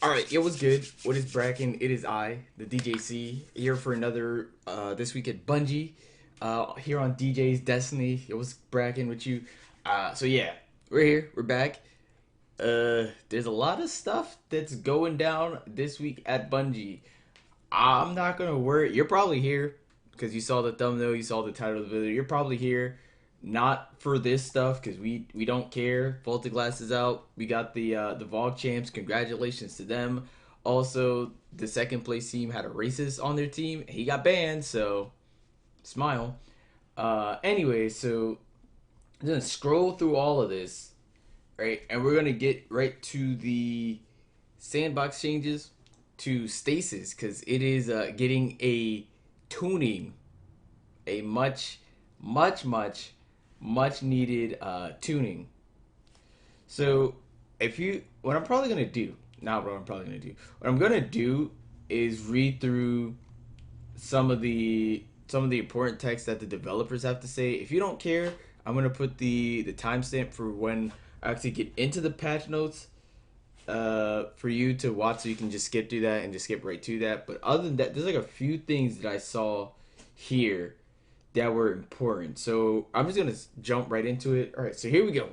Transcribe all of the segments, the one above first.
Alright, it was good. What is Bracken? It is I, the DJC, here for another this week at Bungie. Here on DJ's Destiny. It was Bracken with you. So yeah, we're here, we're back. There's a lot of stuff that's going down this week at Bungie. I'm not gonna worry. You're probably here because you saw the thumbnail, you saw the title of the video. You're probably here not for this stuff because we don't care. Vaulted Glass is out. We got the Vogue champs. Congratulations to them. Also, the second place team had a racist on their team. He got banned, so smile. Anyway, so I'm gonna scroll through all of this, right, and we're gonna get right to the sandbox changes to Stasis because it is getting a tuning, a much needed tuning. So if you, what I'm probably gonna do, not what I'm probably gonna do, what I'm gonna do is read through some of the important text that the developers have to say. If you don't care, I'm gonna put the timestamp for when I actually get into the patch notes for you to watch, so you can just skip through that and just skip right to that. But other than that, there's like a few things that I saw here that were important. So I'm just gonna jump right into it. All right, so here we go.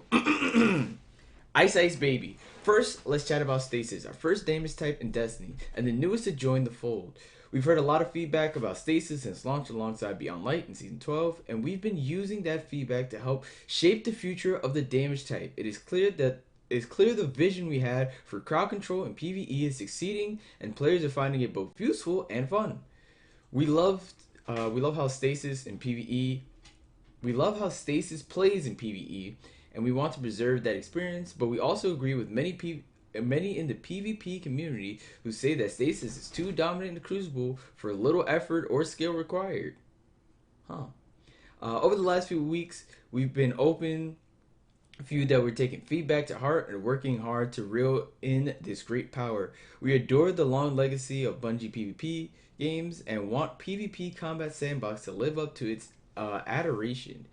Ice Ice Baby. First, let's chat about Stasis, our first damage type in Destiny, and the newest to join the fold. We've heard a lot of feedback about Stasis since launch alongside Beyond Light in Season 12, and we've been using that feedback to help shape the future of the damage type. It is clear the vision we had for crowd control and PvE is succeeding, and players are finding it both useful and fun. We love we love how Stasis in PvE. We love how Stasis plays in PvE, and we want to preserve that experience. But we also agree with many in the PvP community who say that Stasis is too dominant in the Crucible for little effort or skill required. Huh. Over the last few weeks, we've been open. A few that we're taking feedback to heart and working hard to reel in this great power. We adore the long legacy of Bungie PvP games and want PvP Combat Sandbox to live up to its adoration.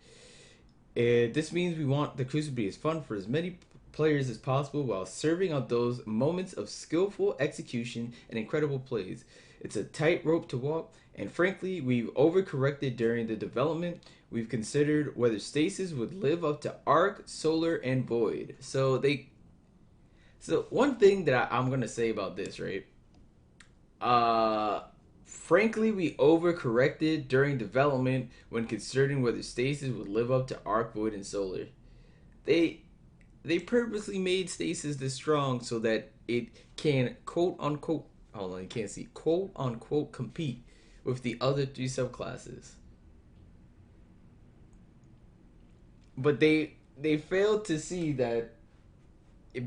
This means we want the Crucible to be as fun for as many players as possible while serving up those moments of skillful execution and incredible plays. It's a tightrope to walk, and frankly, we've overcorrected during the development. We've considered whether Stasis would live up to Arc, Solar, and Void. So one thing that I'm gonna say about this, right? Uh, Frankly, we overcorrected during development when considering whether Stasis would live up to Arc, Void, and Solar. They they purposely made Stasis this strong so that it can quote unquote, hold on, you can't see, quote unquote compete with the other three subclasses. But they failed to see that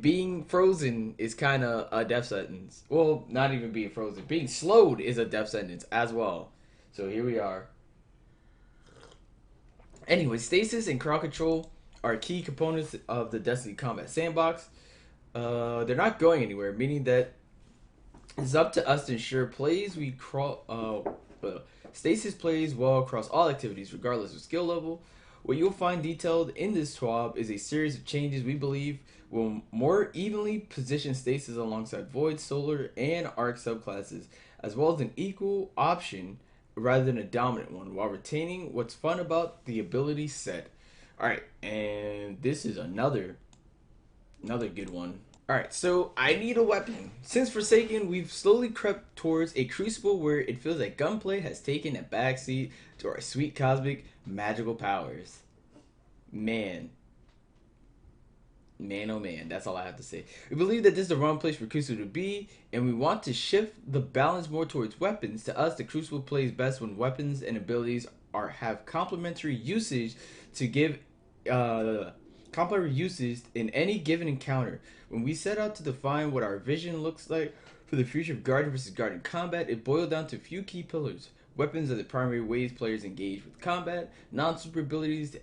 being frozen is kind of a death sentence. Well, not even being frozen, being slowed is a death sentence as well. So here we are. Anyway, stasis and crowd control are key components of the Destiny Combat Sandbox. They're not going anywhere, meaning that it's up to us to ensure plays we crawl. Stasis plays well across all activities, regardless of skill level. What you'll find detailed in this TWAB is a series of changes we believe will more evenly position Stasis alongside Void, Solar, and Arc subclasses, as well as an equal option rather than a dominant one, while retaining what's fun about the ability set. Alright, and this is another good one. Alright, so I need a weapon. Since Forsaken, we've slowly crept towards a crucible where it feels like gunplay has taken a backseat to our sweet cosmic magical powers. Man. Man, oh man, that's all I have to say. We believe that this is the wrong place for Crucible to be, and we want to shift the balance more towards weapons. To us, the Crucible plays best when weapons and abilities have complementary usage to give complementary uses in any given encounter. When we set out to define what our vision looks like for the future of Guardian versus Guardian combat, it boiled down to a few key pillars. Weapons are the primary ways players engage with combat. Non-super abilities to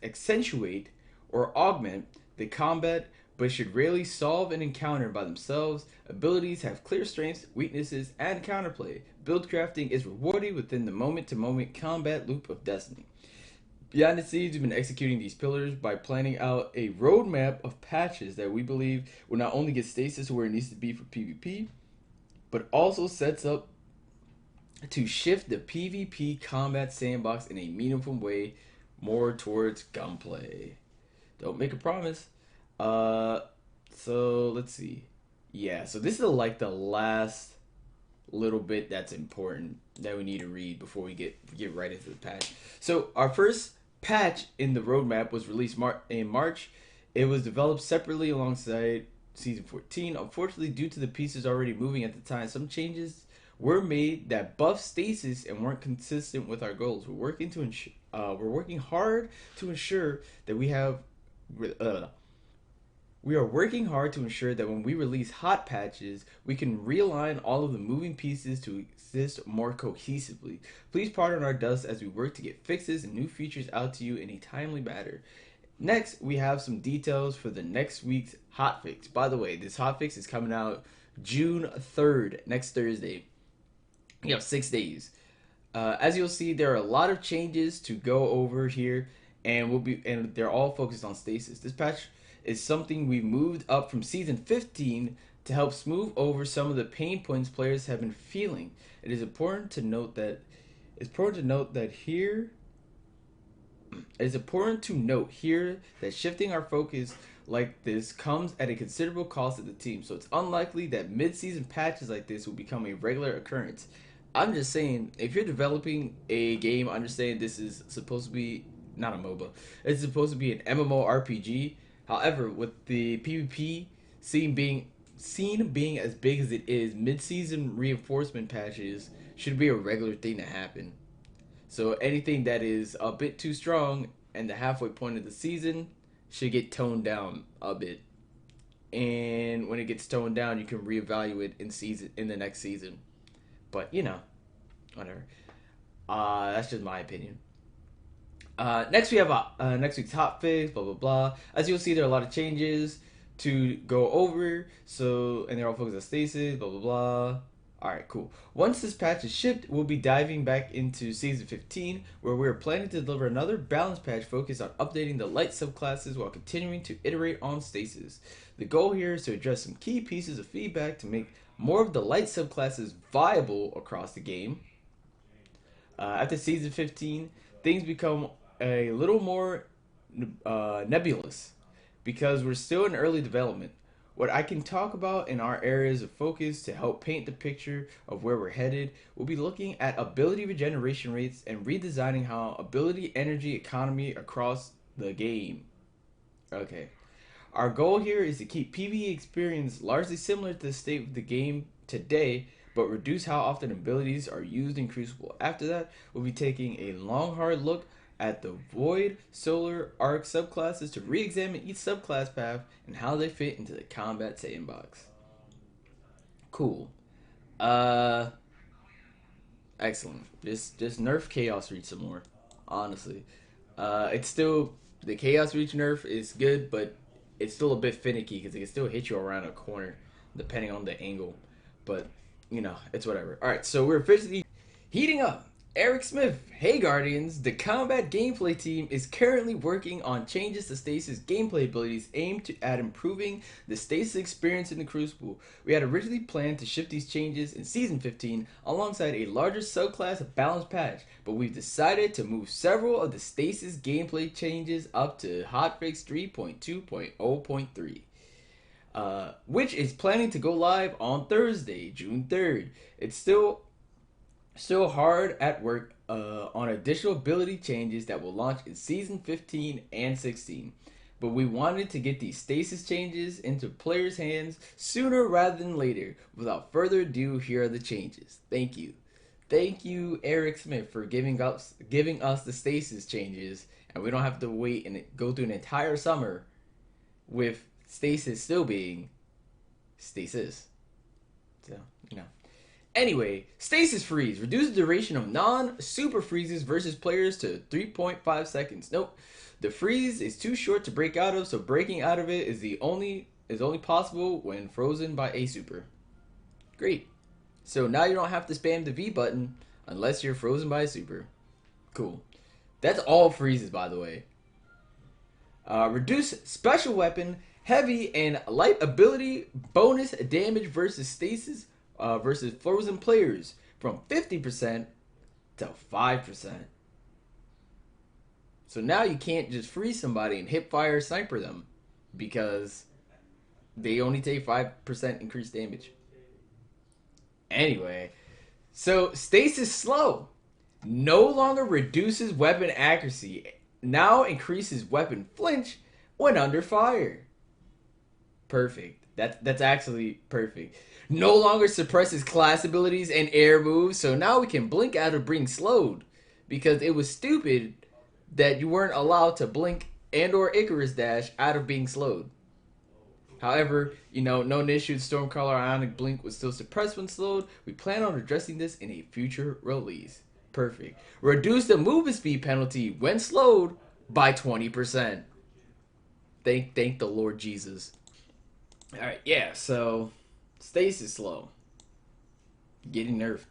accentuate or augment the combat, but should rarely solve an encounter by themselves. Abilities have clear strengths, weaknesses, and counterplay. Build crafting is rewarded within the moment-to-moment combat loop of Destiny. Behind the scenes, we've been executing these pillars by planning out a roadmap of patches that we believe will not only get Stasis to where it needs to be for PvP, but also sets up to shift the PvP combat sandbox in a meaningful way more towards gunplay. Don't make a promise. Uh, so let's see. Yeah, so this is like the last little bit that's important that we need to read before we get right into the patch. So our first patch in the roadmap was released in March. It was developed separately alongside season 14. Unfortunately, due to the pieces already moving at the time, some changes were made that buffed stasis and weren't consistent with our goals. We're working hard to ensure that uh, we are working hard to ensure that when we release hot patches, we can realign all of the moving pieces to exist more cohesively. Please pardon our dust as we work to get fixes and new features out to you in a timely manner. Next, we have some details for the next week's hotfix. By the way, this hotfix is coming out June 3rd, next Thursday. You have 6 days. As you'll see, there are a lot of changes to go over here, and they're all focused on stasis. This patch is something we moved up from season 15 to help smooth over some of the pain points players have been feeling. It is important to note that here it is important to note here that shifting our focus like this comes at a considerable cost to the team, so it's unlikely that mid-season patches like this will become a regular occurrence. I'm just saying, if you're developing a game, understand this is supposed to be not a MOBA. It's supposed to be an MMORPG. However, with the PvP scene being as big as it is, mid-season reinforcement patches should be a regular thing to happen. So anything that is a bit too strong and the halfway point of the season should get toned down a bit. And when it gets toned down, you can reevaluate in the next season. But whatever. That's just my opinion. Next we have next week's hot fix, blah blah blah. As you'll see, there are a lot of changes to go over. And they're all focused on stasis, blah blah blah. Alright, cool. Once this patch is shipped, we'll be diving back into Season 15, where we're planning to deliver another balance patch focused on updating the light subclasses while continuing to iterate on Stasis. The goal here is to address some key pieces of feedback to make more of the light subclasses viable across the game. After Season 15, things become a little more nebulous because we're still in early development. What I can talk about in our areas of focus to help paint the picture of where we're headed, we'll be looking at ability regeneration rates and redesigning how ability energy economy across the game. Okay. Our goal here is to keep PvE experience largely similar to the state of the game today, but reduce how often abilities are used in Crucible. After that, we'll be taking a long hard look at the Void, Solar, Arc subclasses to re-examine each subclass path and how they fit into the combat sandbox. Cool. Excellent. Just nerf Chaos Reach some more. Honestly, it's still the Chaos Reach nerf is good, but it's still a bit finicky because it can still hit you around a corner depending on the angle. But it's whatever. All right, so we're officially heating up. Eric Smith, hey Guardians, the combat gameplay team is currently working on changes to Stasis gameplay abilities aimed at improving the Stasis experience in the Crucible. We had originally planned to shift these changes in Season 15 alongside a larger subclass balance patch, but we've decided to move several of the Stasis gameplay changes up to hotfix 3.2.0.3. Which is planning to go live on Thursday, June 3rd. It's still hard at work on additional ability changes that will launch in Season 15 and 16. But we wanted to get these stasis changes into players' hands sooner rather than later. Without further ado, here are the changes. Thank you. Thank you, Eric Smith, for giving us the stasis changes, and we don't have to wait and go through an entire summer with stasis still being stasis. So, Anyway, Stasis Freeze. Reduce the duration of non-super freezes versus players to 3.5 seconds. Nope. The freeze is too short to break out of, so breaking out of it is only possible when frozen by a super. Great. So now you don't have to spam the V button unless you're frozen by a super. Cool. That's all freezes, by the way. Reduce special weapon, heavy, and light ability bonus damage versus stasis versus frozen players from 50% to 5%. So now you can't just freeze somebody and hip fire sniper them because they only take 5% increased damage. Anyway, so stasis slow no longer reduces weapon accuracy, now increases weapon flinch when under fire. Perfect. That's actually perfect. No longer suppresses class abilities and air moves, so now we can blink out of being slowed because it was stupid that you weren't allowed to blink and or Icarus dash out of being slowed. However, no issue. Stormcaller Ionic Blink was still suppressed when slowed. We plan on addressing this in a future release. Perfect. Reduce the movement speed penalty when slowed by 20%. Thank the Lord Jesus. Alright, yeah, so stasis slow. Getting nerfed.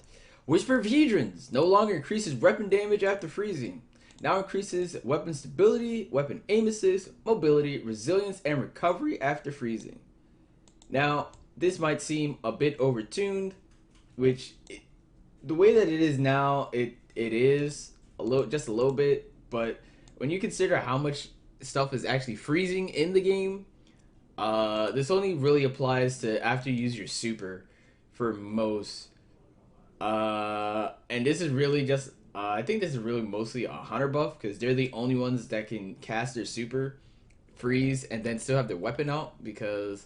Whisper of Hedrons no longer increases weapon damage after freezing. Now increases weapon stability, weapon aim assist, mobility, resilience, and recovery after freezing. Now, this might seem a bit overtuned, which the way that it is now, it is just a little bit, but when you consider how much stuff is actually freezing in the game, this only really applies to after you use your super for most. And this is really just I think this is really mostly a hunter buff because they're the only ones that can cast their super, freeze, and then still have their weapon out because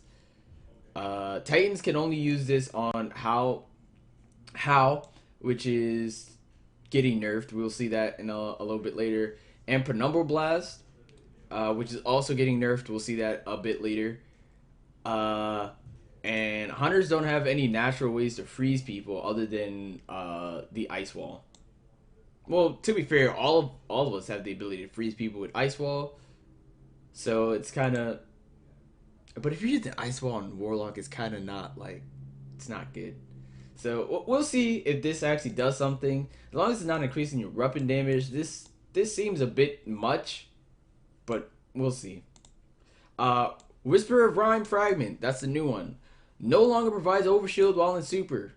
Titans can only use this on how, which is getting nerfed. We'll see that in a little bit later. And Penumbral Blast, which is also getting nerfed. We'll see that a bit later. And hunters don't have any natural ways to freeze people other than the ice wall. Well, to be fair, all of us have the ability to freeze people with ice wall, so it's kind of. But if you use the ice wall on Warlock, it's kind of not like it's not good. So we'll see if this actually does something. As long as it's not increasing your weapon damage, this seems a bit much, but we'll see. Whisper of Rhyme Fragment, that's the new one. No longer provides overshield while in super.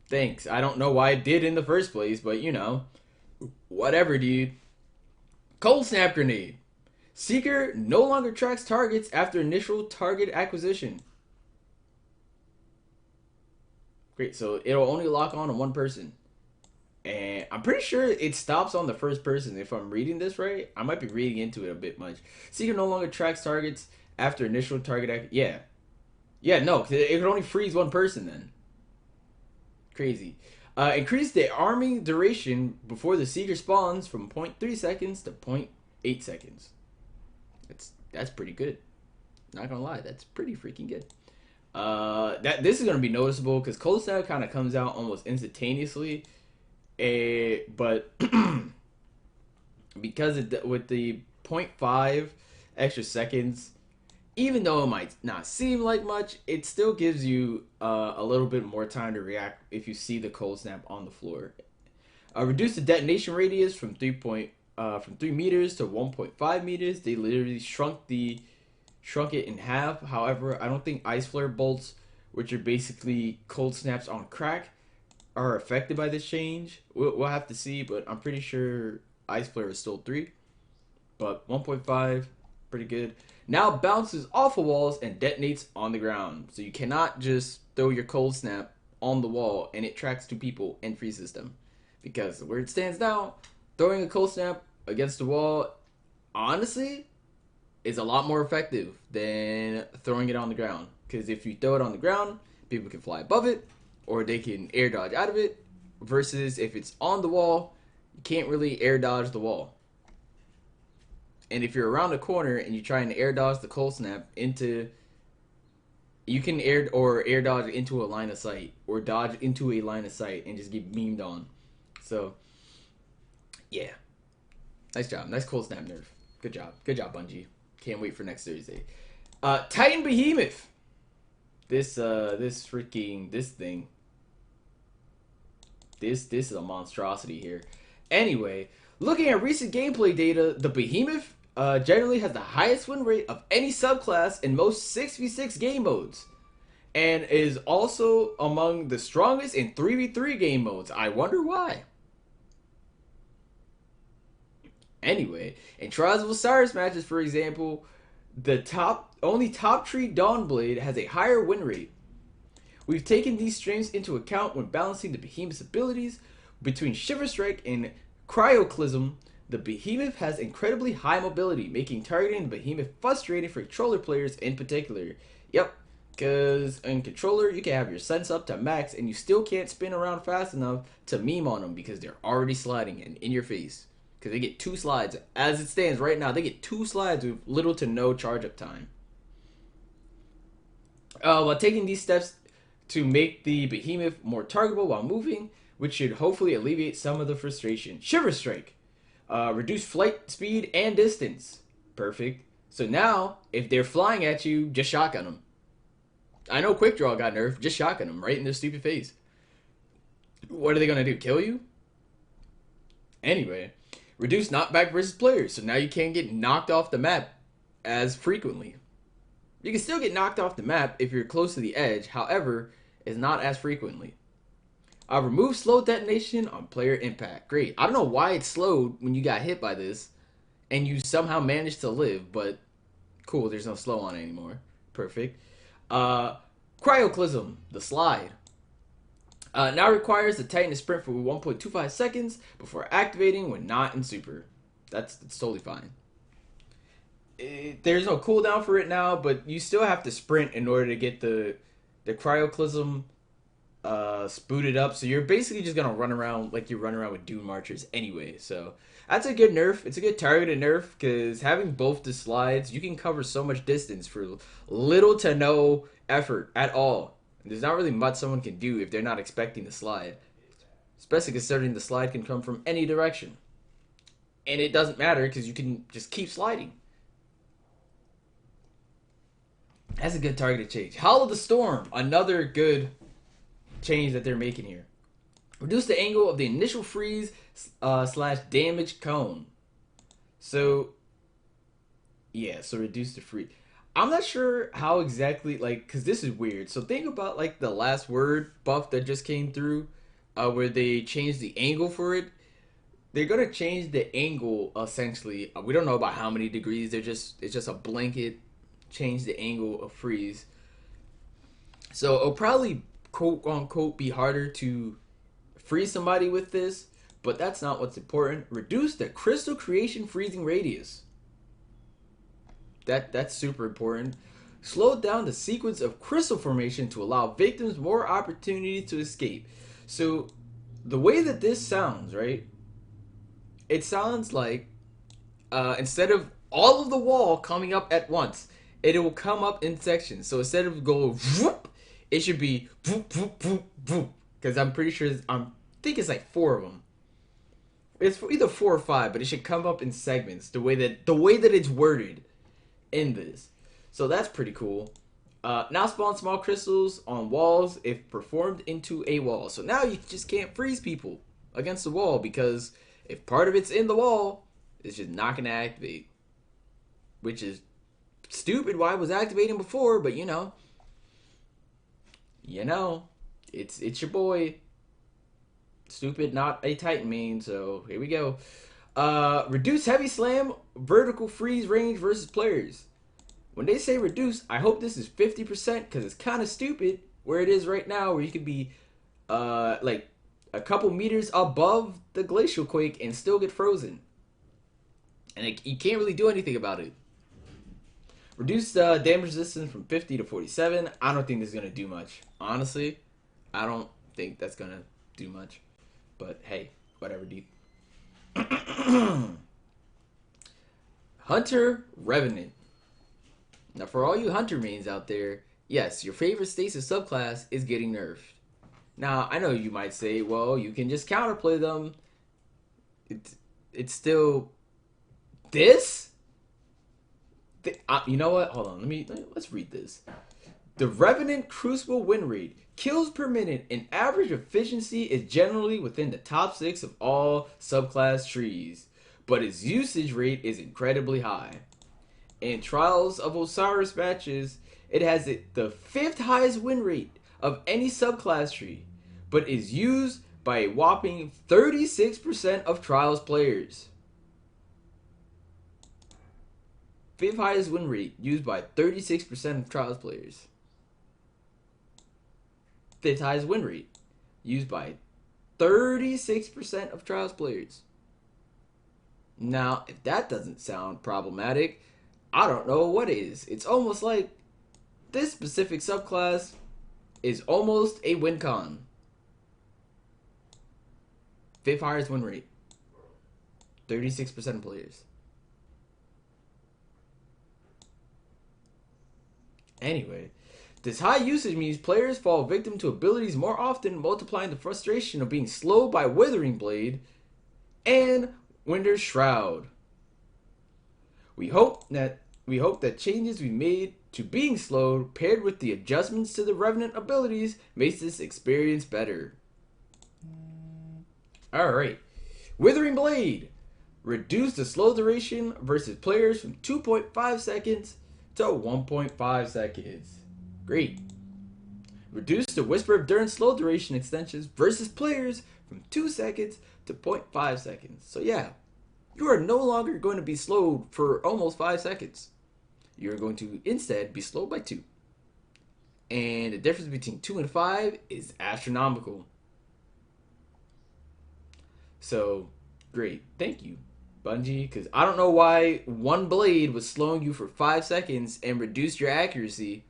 Thanks. I don't know why it did in the first place, but whatever, dude. Cold Snap Grenade. Seeker no longer tracks targets after initial target acquisition. Great, so it'll only lock on one person. And I'm pretty sure it stops on the first person if I'm reading this right. I might be reading into it a bit much. Seeker no longer tracks targets after initial target yeah. Yeah, no, it can only freeze one person then. Crazy. Increase the arming duration before the Seeker spawns from 0.3 seconds to 0.8 seconds. That's pretty good. Not gonna lie, that's pretty freaking good. This is gonna be noticeable because Cold Snap kind of comes out almost instantaneously, but because with the 0.5 extra seconds, even though it might not seem like much, it still gives you a little bit more time to react if you see the Cold Snap on the floor. Reduce the detonation radius from 3 meters to 1.5 meters. They literally shrunk it in half. However, I don't think Ice Flare bolts, which are basically Cold Snaps on crack, are affected by this change. We'll have to see, but I'm pretty sure Ice Flare is still 3. But 1.5, pretty good. Now bounces off of walls and detonates on the ground. So you cannot just throw your Cold Snap on the wall and it tracks 2 people and freezes them. Because where it stands now, throwing a Cold Snap against the wall, honestly, is a lot more effective than throwing it on the ground. Because if you throw it on the ground, people can fly above it, or they can air dodge out of it. Versus if it's on the wall, you can't really air dodge the wall. And if you're around a corner and you're trying to air dodge the Cold Snap you can air dodge into a line of sight, or dodge into a line of sight and just get beamed on. So, yeah. Nice job. Nice Cold Snap nerf. Good job. Good job, Bungie. Can't wait for next Thursday. Titan Behemoth. This thing. This is a monstrosity here. Anyway, Looking at recent gameplay data, the Behemoth generally has the highest win rate of any subclass in most 6v6 game modes, and is also among the strongest in 3v3 game modes. I wonder why. Anyway, in Trials of Osiris matches, for example, the only top tree Dawnblade has a higher win rate. We've taken these strengths into account when balancing the Behemoth's abilities. Between Shiver Strike and Cryoclism, the Behemoth has incredibly high mobility, making targeting the Behemoth frustrating for controller players in particular. Yep, because in controller, you can have your sense up to max, and you still can't spin around fast enough to meme on them because they're already sliding and in your face. Because they get 2 slides. As it stands right now, they get 2 slides with little to no charge up time. While taking these steps to make the Behemoth more targetable while moving, which should hopefully alleviate some of the frustration. Shiver Strike. Reduce flight speed and distance. Perfect. So now, if they're flying at you, just shotgun them. I know Quick Draw got nerfed. Just shotgun them right in their stupid face. What are they going to do? Kill you? Anyway. Reduce knockback versus players. So now you can't get knocked off the map as frequently. You can still get knocked off the map if you're close to the edge. However, it's not as frequently. Remove slow detonation on player impact. Great. I don't know why it's slowed when you got hit by this and you somehow managed to live, but cool, there's no slow on it anymore. Perfect. Cryoclism, the slide. Now requires the Titan to sprint for 1.25 seconds before activating when not in super. That's totally fine. There's no cooldown for it now, but you still have to sprint in order to get the Cryoclism spooted up. So you're basically just going to run around like you run around with Dune Marchers anyway. So that's a good nerf. It's a good targeted nerf because having both the slides, you can cover so much distance for little to no effort at all. There's not really much someone can do if they're not expecting the slide. Especially considering the slide can come from any direction. And it doesn't matter because you can just keep sliding. That's a good targeted change. Howl of the Storm. Another good change that they're making here. Reduce the angle of the initial freeze slash damage cone. So, yeah, so reduce the freeze. I'm not sure how exactly, like, because this is weird. So think about, like, the last word buff that just came through, where they changed the angle for it. They're going to change the angle, essentially. We don't know about how many degrees. It's just a blanket change the angle of freeze. So it'll probably, quote-unquote, be harder to freeze somebody with this, but that's not what's important. Reduce the crystal creation freezing radius. That's super important. Slow down the sequence of crystal formation to allow victims more opportunity to escape. So the way that this sounds, right? It sounds like instead of all of the wall coming up at once, it will come up in sections. So instead of going whoop, it should be whoop whoop whoop whoop. Because I'm pretty sure I think it's like 4 of them. It's either 4 or 5, but it should come up in segments. The way that it's worded in this. So that's pretty cool. Now spawn small crystals on walls if performed into a wall. So now you just can't freeze people against the wall because if part of it's in the wall, it's just not going to activate. Which is stupid why it was activating before, but you know, it's your boy. Stupid, not a Titan main, so here we go. Reduce heavy slam vertical freeze range versus players. When they say reduce, I hope this is 50% because it's kind of stupid where it is right now, where you could be like a couple meters above the glacial quake and still get frozen, and you can't really do anything about it. Reduce damage resistance from 50 to 47. I don't think this is gonna do much. Honestly, I don't think that's gonna do much. But hey, whatever, dude. Hunter Revenant. Now, for all you Hunter mains out there, yes, your favorite Stasis subclass is getting nerfed. Now, I know you might say, well, you can just counterplay them. It's still this. You know what? Hold on. Let's read this. The Revenant Crucible win rate kills per minute and average efficiency is generally within the top 6 of all subclass trees, but its usage rate is incredibly high. In Trials of Osiris matches, it has the 5th highest win rate of any subclass tree, but is used by a whopping 36% of Trials players. 5th highest win rate used by 36% of Trials players. 5th highest win rate used by 36% of Trials players. Now, if that doesn't sound problematic, I don't know what is. It's almost like this specific subclass is almost a win con. 5th highest win rate. 36% of players. Anyway, this high usage means players fall victim to abilities more often, multiplying the frustration of being slowed by Withering Blade and Winter's Shroud. We hope that changes we made to being slowed, paired with the adjustments to the Revenant abilities, makes this experience better. Alright. Withering Blade. Reduce the slow duration versus players from 2.5 seconds to 1.5 seconds. Great. Reduce the Whisper of Durance slow duration extensions versus players from 2 seconds to 0.5 seconds. So yeah, you are no longer going to be slowed for almost 5 seconds. You're going to instead be slowed by 2. And the difference between 2 and 5 is astronomical. So, great. Thank you, Bungie, because I don't know why one blade was slowing you for 5 seconds and reduced your accuracy.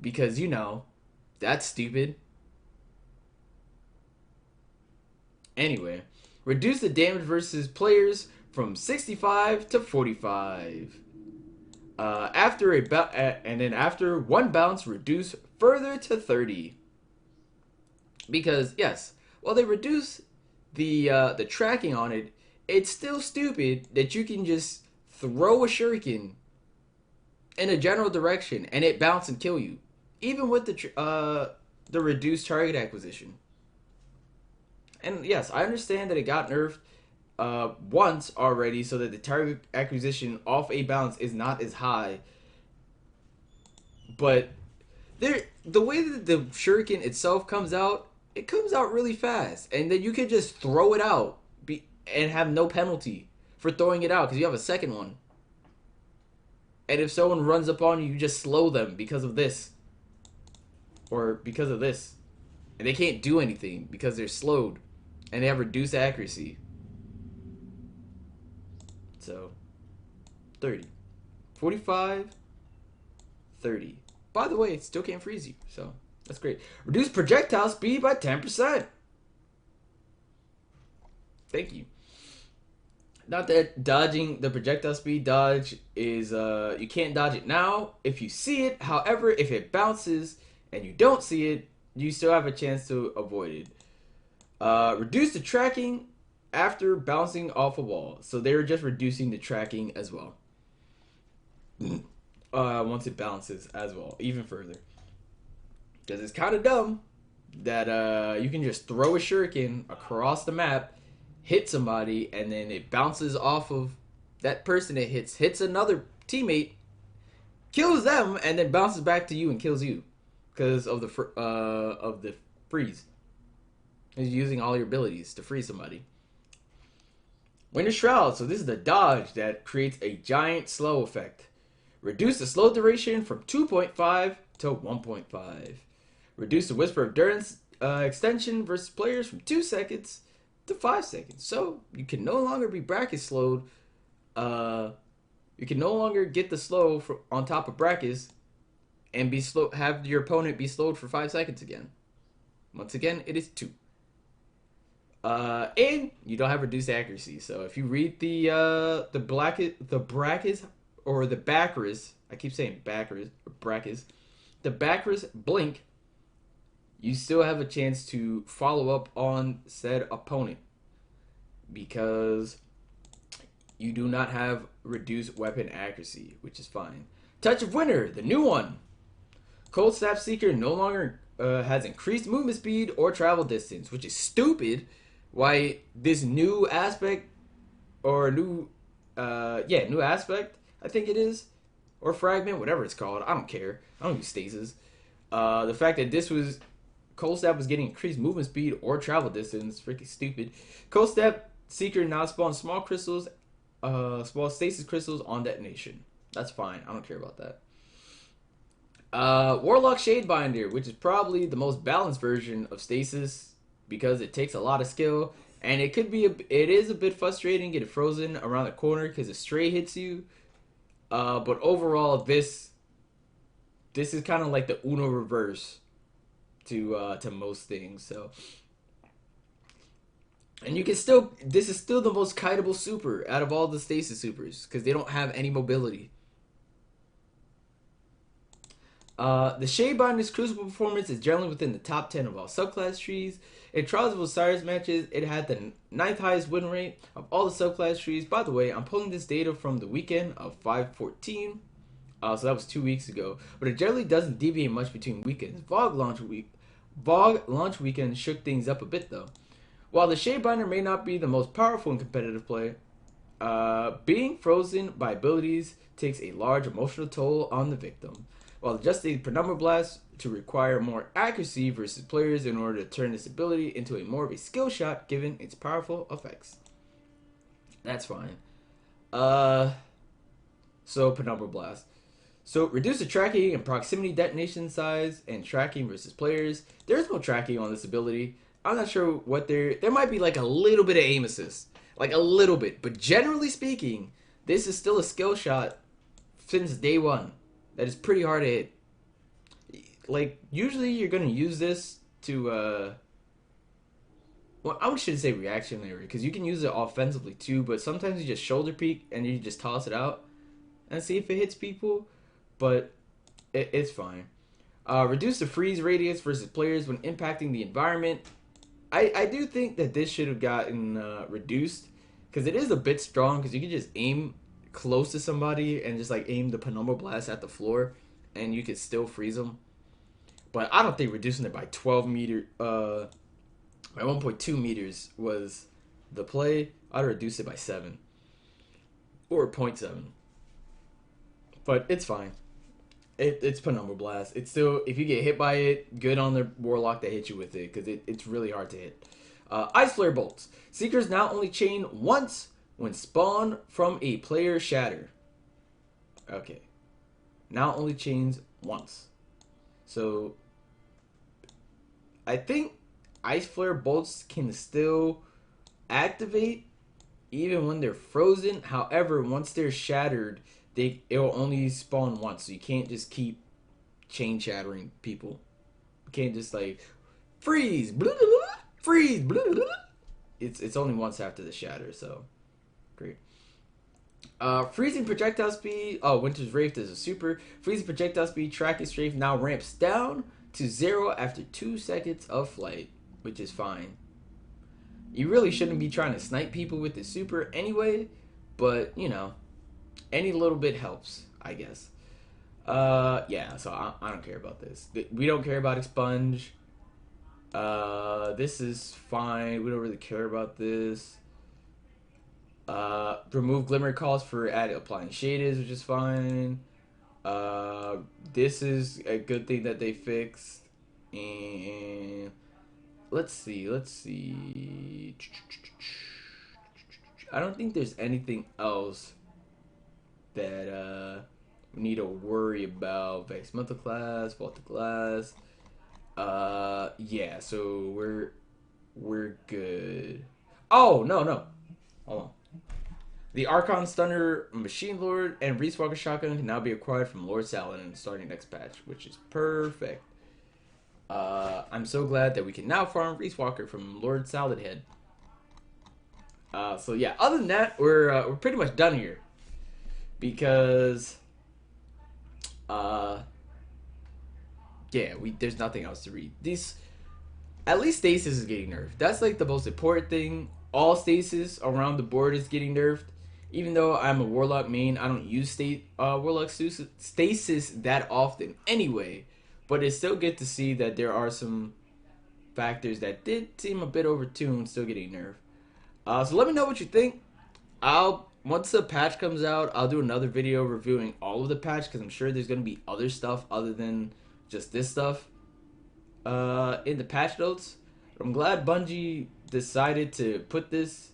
Because, you know, that's stupid. Anyway, reduce the damage versus players from 65 to 45. After one bounce, reduce further to 30. Because yes, while they reduce the tracking on it, it's still stupid that you can just throw a shuriken in a general direction and it bounce and kill you, even with the reduced target acquisition. And yes, I understand that it got nerfed once already, so that the target acquisition off a bounce is not as high. But the way that the shuriken itself comes out, it comes out really fast, and then you can just throw it out and have no penalty for throwing it out because you have a second one. And if someone runs up on you, you just slow them because of this, or because of this, and they can't do anything because they're slowed and they have reduced accuracy. So 30, 45, 30. By the way, it still can't freeze you, so that's great. Reduce projectile speed by 10%. Thank you. Not that dodging the projectile speed dodge is, you can't dodge it now if you see it. However, if it bounces and you don't see it, you still have a chance to avoid it. Reduce the tracking after bouncing off a wall. So they're just reducing the tracking as well. Once it bounces as well, even further. Because it's kind of dumb that you can just throw a shuriken across the map, hit somebody, and then it bounces off of that person it hits another teammate, kills them, and then bounces back to you and kills you because of the freeze. He's using all your abilities to freeze somebody. Winter Shroud. So this is the dodge that creates a giant slow effect. Reduce the slow duration from 2.5 to 1.5. Reduce the Whisper of Durance extension versus players from 2 seconds to 5 seconds. So you can no longer be bracket slowed. You can no longer get the slow on top of brackets and be slow. Have your opponent be slowed for 5 seconds again. Once again, it is 2. And you don't have reduced accuracy. So if you read the brackets or the backers, I keep saying backers or brackets, the backers blink, you still have a chance to follow up on said opponent because you do not have reduced weapon accuracy, which is fine. Touch of Winter, the new one. Cold Snap Seeker no longer has increased movement speed or travel distance, which is stupid. Why this new aspect or new aspect, I think it is, or fragment, whatever it's called. I don't care. I don't use stasis. The fact that this was Cold Snap was getting increased movement speed or travel distance, freaking stupid. Cold Snap Seeker now spawns small crystals, small stasis crystals on detonation. That's fine. I don't care about that. Warlock Shadebinder, which is probably the most balanced version of stasis because it takes a lot of skill and it is a bit frustrating getting frozen around the corner because a stray hits you. But overall, this is kind of like the Uno reverse to most things. So, and you can still this is still the most kiteable super out of all the stasis supers because they don't have any mobility. The Shadebinder's Crucible performance is generally within the top 10 of all subclass trees. In Trials of Osiris matches, it had the 9th highest win rate of all the subclass trees. By the way, I'm pulling this data from the weekend of 5/14. So that was 2 weeks ago. But it generally doesn't deviate much between weekends. VOG launch weekend shook things up a bit though. While the Shadebinder may not be the most powerful in competitive play, being frozen by abilities takes a large emotional toll on the victim, while adjusting Penumbra Blast to require more accuracy versus players in order to turn this ability into a more of a skill shot given its powerful effects. That's fine. So Penumbra Blast. So reduce the tracking and proximity detonation size and tracking versus players. There's no tracking on this ability. I'm not sure what there might be like a little bit of aim assist. Like a little bit. But generally speaking, this is still a skill shot since day one. That is pretty hard to hit. Like, usually you're going to use this to, well, I shouldn't say reactionary, because you can use it offensively too, but sometimes you just shoulder peek and you just toss it out and see if it hits people, but it's fine. Reduce the freeze radius versus players when impacting the environment. I do think that this should have gotten reduced, because it is a bit strong, because you can just aim close to somebody and just like aim the Penumbra Blast at the floor and you could still freeze them. But I don't think reducing it by 12 meter by 1.2 meters was the play. I'd reduce it by 7 or 0.7. But it's fine. It's Penumbra Blast. It's still, if you get hit by it, good on the Warlock that hit you with it, because it's really hard to hit. Ice Flare Bolts. Seekers now only chain once when spawn from a player shatter. Okay. Now only chains once. So, I think Ice Flare Bolts can still activate even when they're frozen. However, once they're shattered, it'll only spawn once. So you can't just keep chain shattering people. You can't just like, freeze, blah, blah, blah, freeze, blah, blah, blah. It's only once after the shatter, so great. Freezing projectile speed. Oh, Winter's Wraith is a super. Freezing projectile speed. Tracking strafe now ramps down to 0 after 2 seconds of flight, which is fine. You really shouldn't be trying to snipe people with the super anyway, but you know, any little bit helps, I guess. Yeah. So I don't care about this. We don't care about expunge. This is fine. We don't really care about this. Remove glimmer calls for applying shaders, which is fine. This is a good thing that they fixed. And let's see. I don't think there's anything else that we need to worry about. Vex Mental Class, Vault of Glass. Yeah, so we're good. Oh, no. Hold on. The Archon Stunner Machine Lord and Reese Walker Shotgun can now be acquired from Lord Saladin starting next patch, which is perfect. I'm so glad that we can now farm Reese Walker from Lord Saladhead. So yeah, other than that, we're pretty much done here. Because yeah, there's nothing else to read. At least Stasis is getting nerfed. That's like the most important thing. All Stasis around the board is getting nerfed. Even though I'm a Warlock main, I don't use Warlock Stasis that often anyway. but it's still good to see that there are some factors that did seem a bit overtuned still getting nerfed. So let me know what you think. I'll once the patch comes out, I'll do another video reviewing all of the patch because I'm sure there's gonna be other stuff other than just this stuff in the patch notes. But I'm glad Bungie decided to put this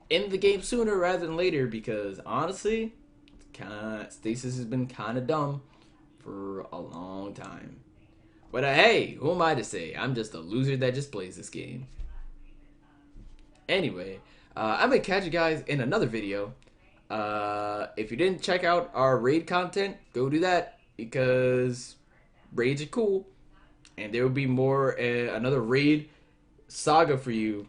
in the game sooner rather than later because honestly, Stasis has been kind of dumb for a long time. But hey, who am I to say? I'm just a loser that just plays this game. Anyway, I'm gonna catch you guys in another video. If you didn't check out our raid content, go do that because raids are cool, and there will be more another raid saga for you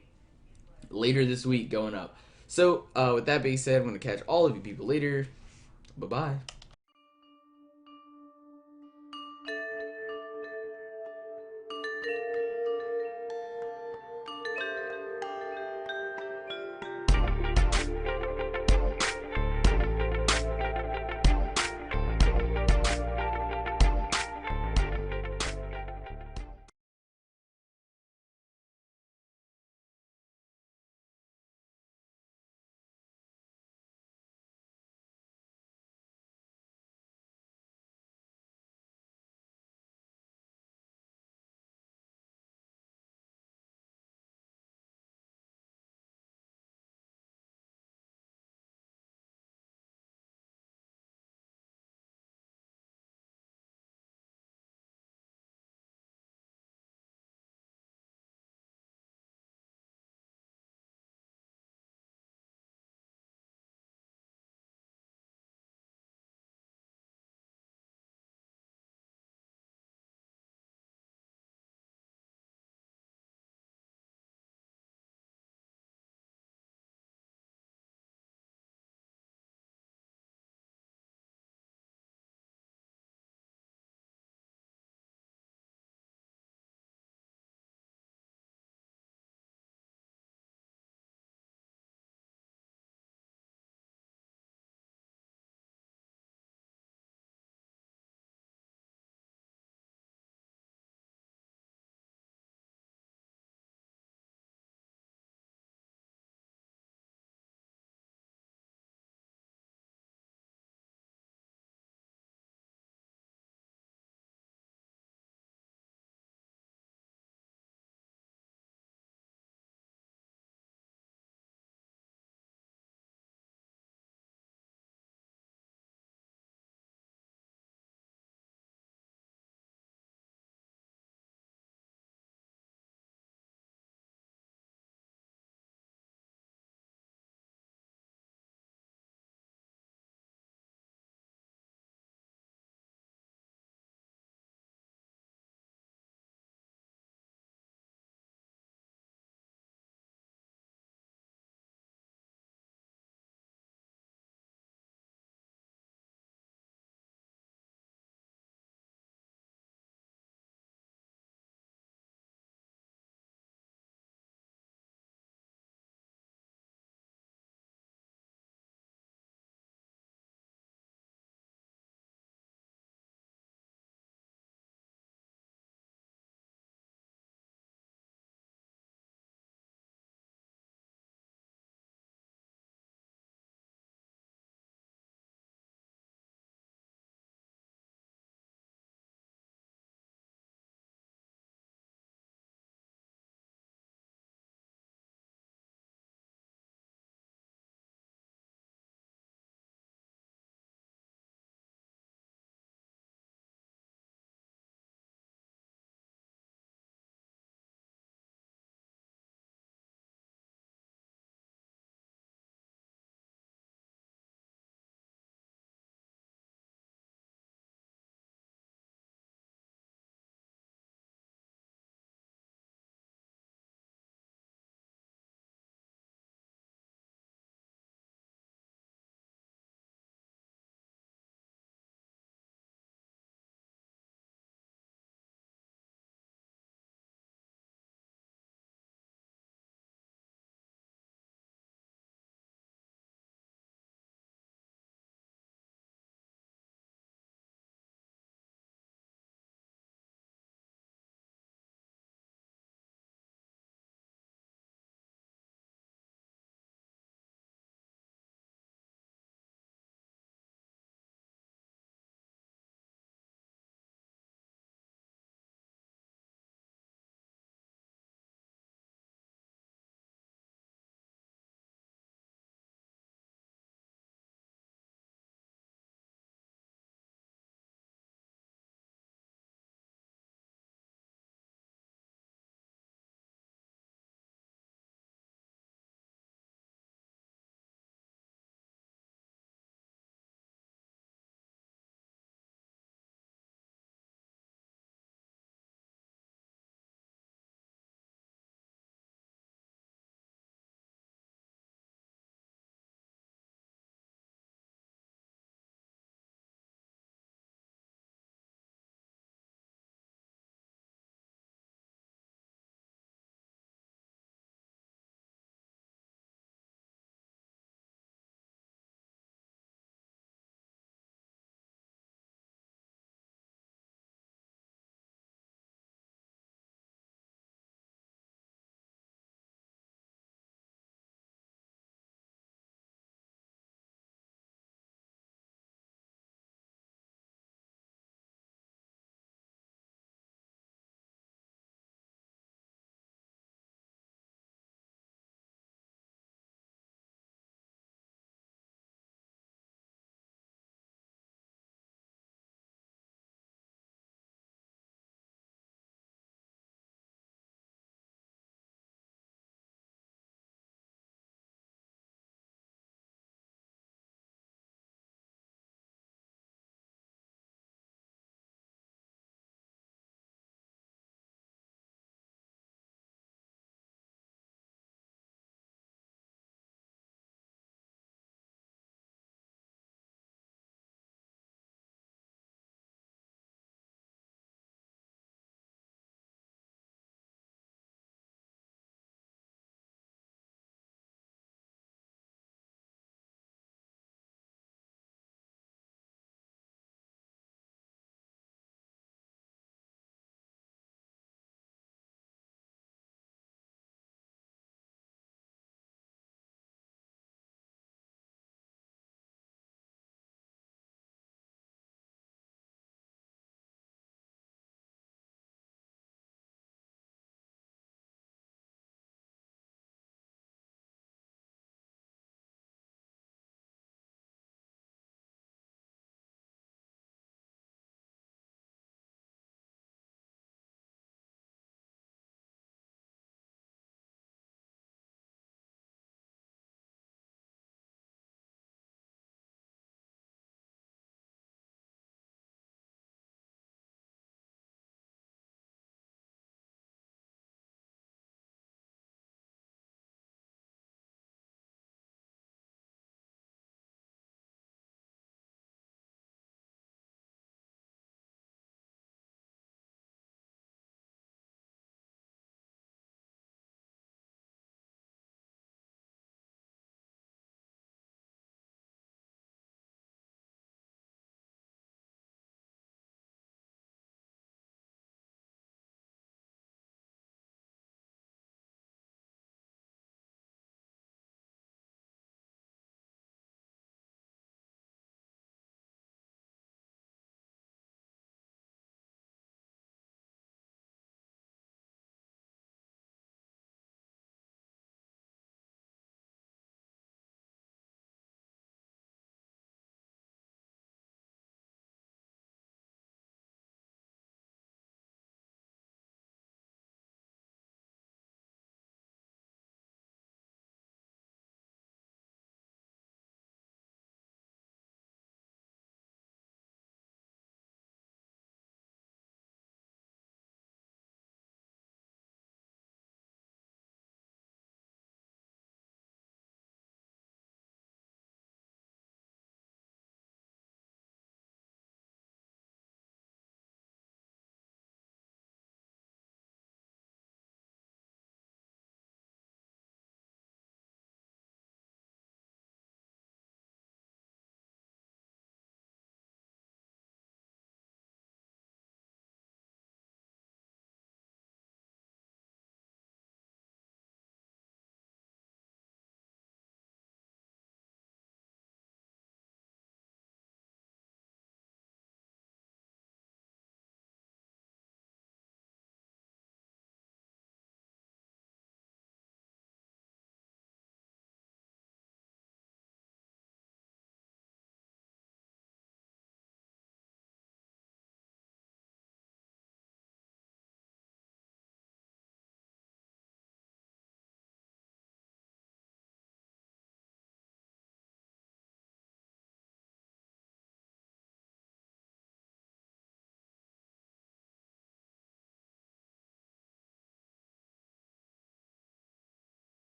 later this week going up. So, with that being said, I'm gonna catch all of you people later. Bye bye.